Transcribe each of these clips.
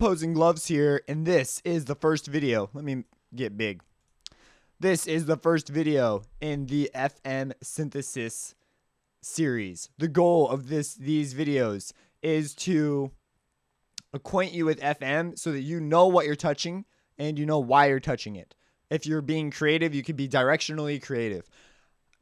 Opposing Gloves here, and this is the first video. Let me get big. This is the first video in the FM synthesis series. The goal of these videos is to acquaint you with FM so that you know what you're touching and you know why you're touching it. If you're being creative, you could be directionally creative.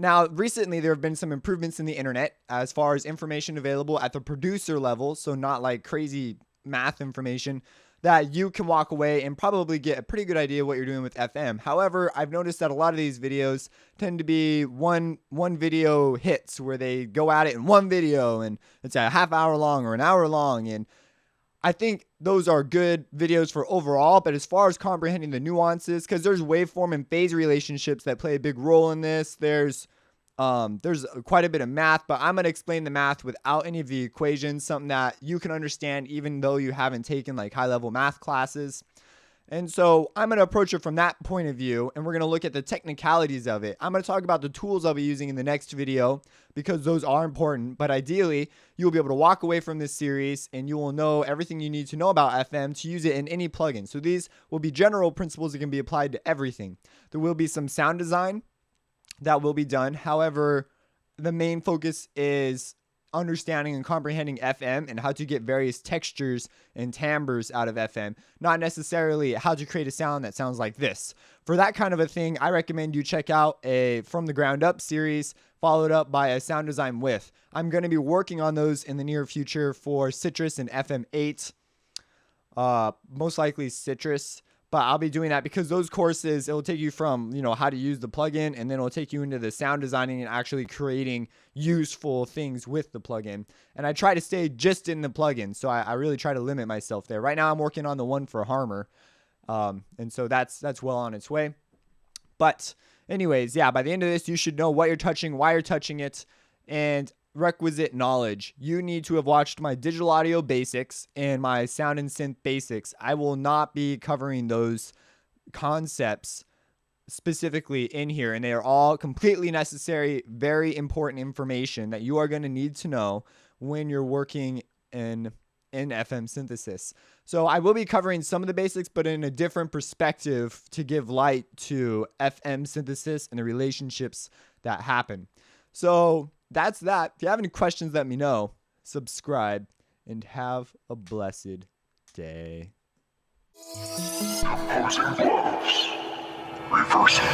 Now, recently, there have been some improvements in the internet as far as information available at the producer level, so not like crazy math information, that you can walk away and probably get a pretty good idea what you're doing with FM. However, I've noticed that a lot of these videos tend to be one video hits where they go at it in one video and it's a half hour long or an hour long. And I think those are good videos for overall, but as far as comprehending the nuances, because there's waveform and phase relationships that play a big role in this. There's quite a bit of math, but I'm going to explain the math without any of the equations, something that you can understand even though you haven't taken like high-level math classes. And so I'm going to approach it from that point of view, and we're going to look at the technicalities of it. I'm going to talk about the tools I'll be using in the next video because those are important, but ideally you'll be able to walk away from this series and you will know everything you need to know about FM to use it in any plugin. So these will be general principles that can be applied to everything. There will be some sound design that will be done. However, the main focus is understanding and comprehending FM and how to get various textures and timbres out of FM, not necessarily how to create a sound that sounds like this. For that kind of a thing, I recommend you check out a From the Ground Up series followed up by a sound design with. I'm going to be working on those in the near future for Citrus and FM8, most likely Citrus. But I'll be doing that because those courses, it will take you from, how to use the plugin, and then it'll take you into the sound designing and actually creating useful things with the plugin. And I try to stay just in the plugin, so I really try to limit myself there. Right now I'm working on the one for Harmer, and so that's well on its way. But anyways, yeah, by the end of this, you should know what you're touching, why you're touching it, and requisite knowledge. You need to have watched my digital audio basics and my sound and synth basics. I will not be covering those concepts specifically in here, and they are all completely necessary, very important information that you are going to need to know when you're working in FM synthesis. So I will be covering some of the basics, but in a different perspective to give light to FM synthesis and the relationships that happen. So that's that. If you have any questions, let me know. Subscribe and have a blessed day. Opposing Gloves. Reversing.